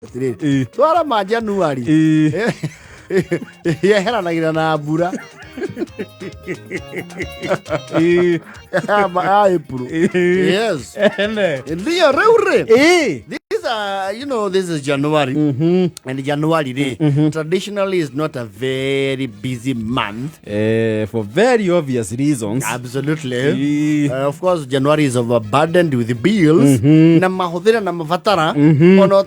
twara ma Januari yeheranagira na mbura April. Yes. Ndio reure. These are, you know, this is January. And January day traditionally is not a very busy month. For very obvious reasons. Absolutely. Of course, January is overburdened with bills. Na mahuthira na mafatara. Ono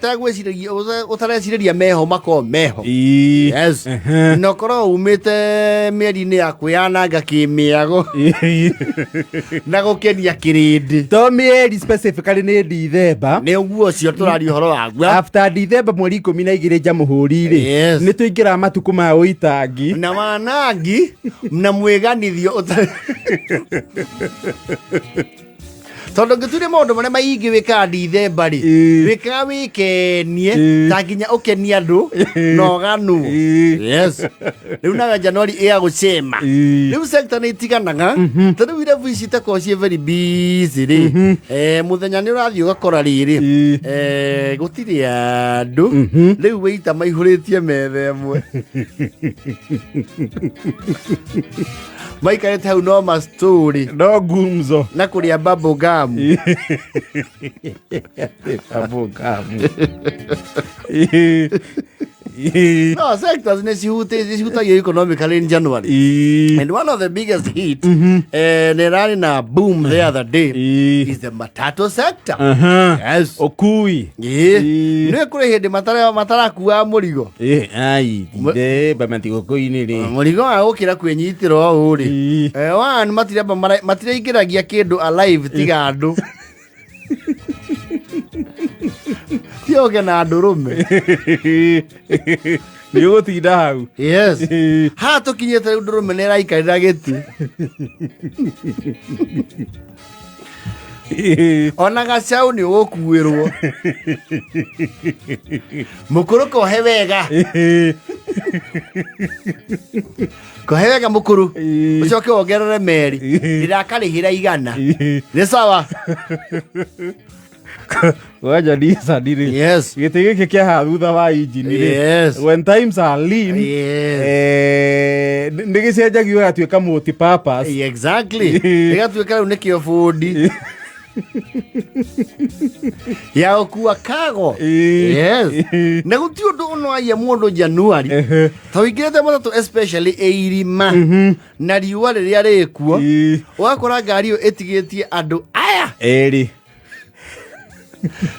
utareciria meho mako meho. Yes. Nokoro umite mieri-ini yaku yananga kimiago. Na gukenia kirindi. To mieri specifically ni December. Ni uguo cio turari horo waguo. After December mweri 12 jamuhuri ri. Ni tuingira matuku ma uitangi. Na wanangi na mwiganithio Tondo gituri maundu maria maingi wika December ri wika wikenie ta nginya ukenia andu no ganu. Yes. Riu na January ya gucema riu sector ni tiganaga tondu wira visit ko cie very busy ri muthenya ni urathio gakora riri gutiri andu riu weita maihuritie metha emwe Maika hau no ma story no gumzo na kuria bubble gum. Bubble gum. No, sectors nesihutagia economically in January. And one of the biggest hit nerari na boom the other day is the matatũ sector. Yes. Okui. Nĩ kũrĩ hĩndĩ matarakuua mũrigo. Ai, inde bamatigo-inĩ ri. Mũrigo wa gũkĩra kwĩnyitĩra ũũ ri. One matiraingĩragia kĩndũ alive tiga andũ. Tioge na ndurume. Ni ugutinda hau. Yes. Ha tukinyete riu ndurume ni raikarira giti. Ona gacau ni ugukuirwo. Mukuru kohe wega. Kohe wega mukuru. Ucoke wongerere meri. Ndirakarihira igana. Ni sawa. Waja disa diri. Yes. Gite giki kia ha thutha wa engine ri. Yes. When times are lean. Yes. Ndigicenjagio gatuika multi purpose. Exactly. Igatuika riu nikio fundi. Ya okua kago. Yes. Na guti undu uno aye mundu January. Ta wingirete matatũ especially eirima. Na riua riria rikuo. Wakora ngari yo etigetie andu aya. Eri.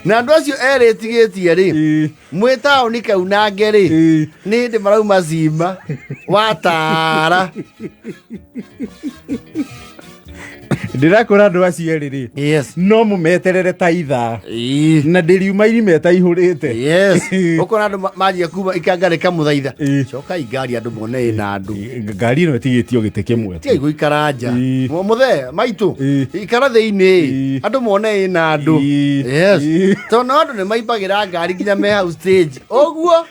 Na andu acio eretigetie ri mwitao ni kau na ngeri ni ndi marauma zimba watara ndirakora andu acio ri. Yes. No mumeterere ta ithaa na ndiriuma irime ta ihurite. Yes. Ukora andu majia kuma ikangare kamuthaitha coka ingari andu mone ina andu ngari no tigitio gite kimwe ti guikara nja muthe maitu ikara thiini andu mone ina andu. Yes. Tono andu ni maipagira ngari nginya me house stage oguo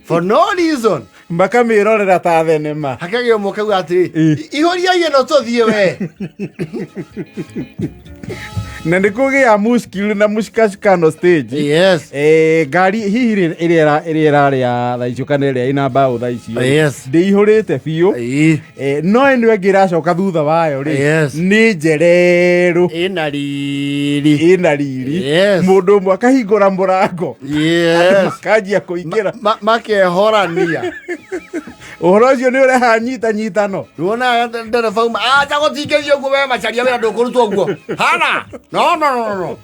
for no reason mbaka mirorera ta thenema hakagio mukauga ati ihoria yeno tuthie we na ndikugia muskilu na muskashikano stage. Yes. Ngari hihi iriera ria thaicio kana ria ina mbao thaicio. Yes. Ndihurite biu. No ene ngiracoka thutha wayo ri. Ni njereru ina riri. Yes. Mundu umwe akahingura murango. Yes. Kanjia kuingira makehorania. Uhoro ucio ni ureha nyitano. Nuona ndereba uma jago tigerio guo we macharia wira ndukurutwo guo. Hana. No.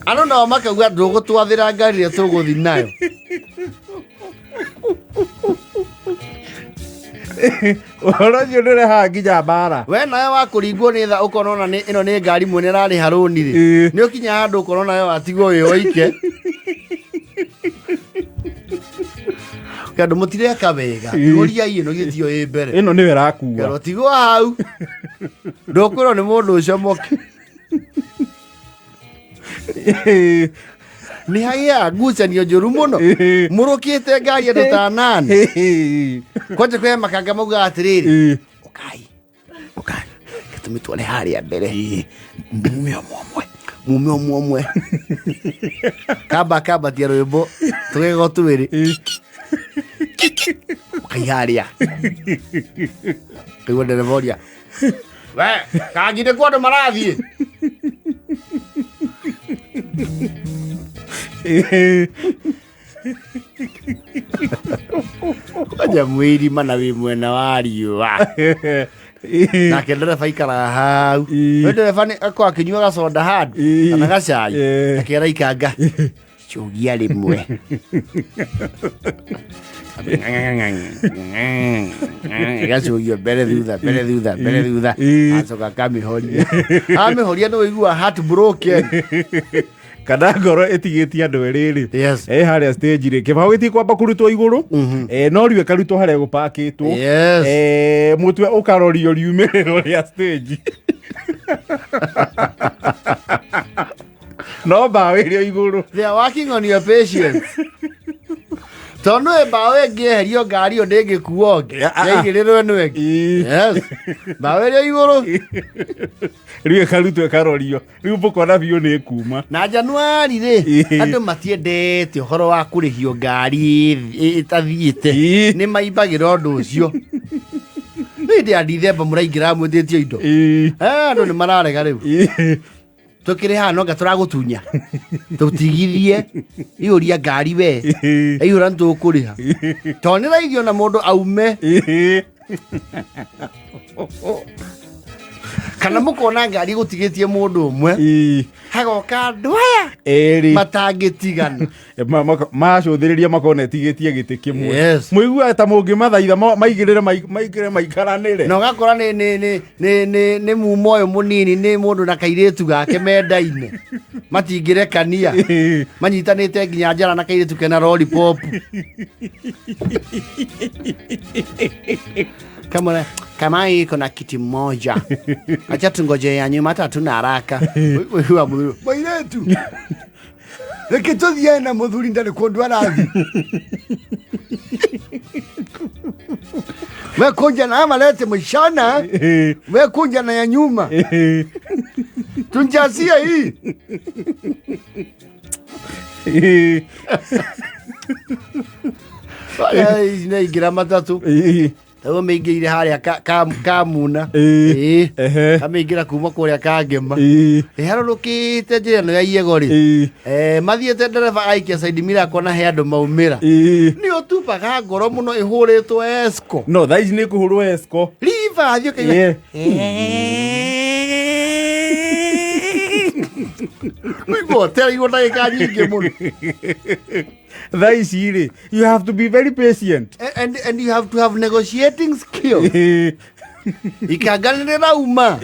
Ano no makauga ndugutwathira ngari ria tuguthi nayo. Uhoro ucio ni ureha nginya bara. We nawe wakuringwo ni tha ukorona ni ino ni ngari mwene rari haruni ri. Ni ukinya handu ukorona nayo atigwo we oike. Kandu mutire akabega. Yoria ino gitio e mbere. Ino niwe rakuwa. Kandu tigwo hau. Ndokwiro ni mundu ucio moke. Ni haya gucanio njuru muno. Murukite ngari andu ta 8. Kwaje kwe makanga mauga atiriri. Ukai. Gitumitwo ni haria mbere. Mume omwe. mume omwe kamba tia rwimbo tugego twiri kaiharia kaiwa nderevoria we kagire kwandu marathie waja mwiri mana wi mwena wa riua nake ndereba ikaraga hau ndereba akwa akinyua gacoda handu kana gacai akera ikanga cugia rimwe gacugio mbere thutha acoka kamihoria amihoria nä wĩigua heartbroken kana ngoro ĩtigĩtie andũ erĩrĩ harĩa stage rĩ kĩbaũ gĩtiĩ kwamba kũrutwo igũrũ no riũ ĩkarutwo harĩa gũpakĩtwo mũtwe ũkarorio riumĩrĩro rĩa stage no mbaũ ĩrĩo igũrũ. They are working on your patience. Tondu mbaũ ĩngĩ eherio ngari ĩyo ndĩngĩkuo yaigĩrĩrwo nĩ ĩngĩ mbaũ ĩrĩo igũrũ riũ ĩkarutwo ĩkarorio rĩu mbũkona biũ nĩ ĩkuma. Na Januari rĩ andũ matiendete ũhoro wa kũrĩhio ngari ĩtathiĩte nĩ maimbagĩra ũndũ ũcio. Hĩndĩ ya Ndithemba mũraingĩra mwĩtĩtio indo andũ nĩ mararega rĩu tukiri hano nga turagutunya tutigithie iuria ngari we aihura ntukuriha tonira igio na mundu aume kana mukona ngari gutigitie mundu umwe hagoka ndwaya eri matangitigana macuthiriria makona etigitie giti kimwe muigua ta mungimathaitha maigire maikaranire no gakora ni mumo uyu munini ni mundu na kairitu gake mendaine matingirekania manyitanite nginya njara na kairitu kena lollipop kama iko na kiti moja acha tungoje ya nyuma tatu na haraka wewe mudhuri mairetu ekitothia na mudhuri ndale kondwa rathi we kunja na amalete mshana we kunja na ya nyuma tunjasia hii ai nei gira matatu Ewo meingĩire harĩa kamuna ameingira kuma kũrĩa kangema harũrũkĩte njĩra ĩno ya Igego rĩ mathiĩte ndereba aikia side mirror akona he andũ maumĩra nĩ ũtupaga ngoro mũno ĩhũrĩtwo esco no thaa ici nĩ kũhũrwo esco riva athiĩ ũkaigua wĩigua ũtereirwo ndagĩka nyingĩ mũno. That is it. You have to be very patient. And you have to have negotiating skills. Ikaganira uma.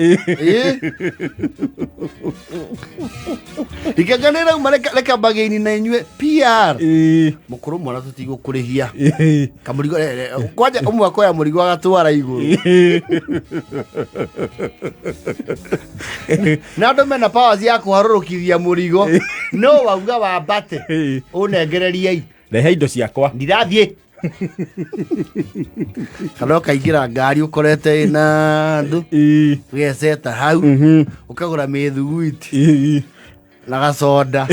Ikaganira uma leka bageni na inywe PR. Mukuru mwana tutigo kurihia. Kamurigo kwaja umwe akoya murigo agatwara iguru. Na ndo mena powers ya kuharurukithia murigo. No wauga wa bate. Unengereria i. Rehe indo ciakwa. Ndirathie. Kana ukaingira ngari ukorete na ndu ugeceta hau ukagura mithuguiti na gacoda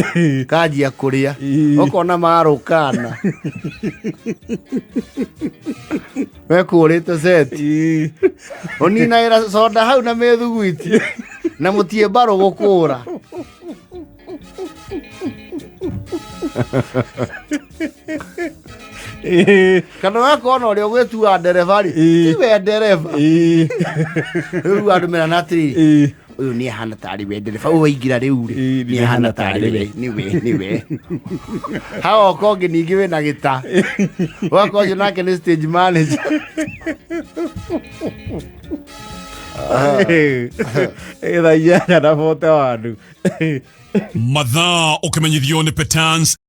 kanjia kuria ukona marukana wekurite seti onina ira soda hau na mithuguiti na mutie baro gukura kana wakona uri ugwetua ndereba ri iwe ndereba riu andu mena natri uyu ni hana tari we ndereba uingira riu ri ni hana tari we niwe hawo kongi ningi we na gita wako yo nake ni stage manager eda ya na foto wandu mathaa ukimenyithio ni Petans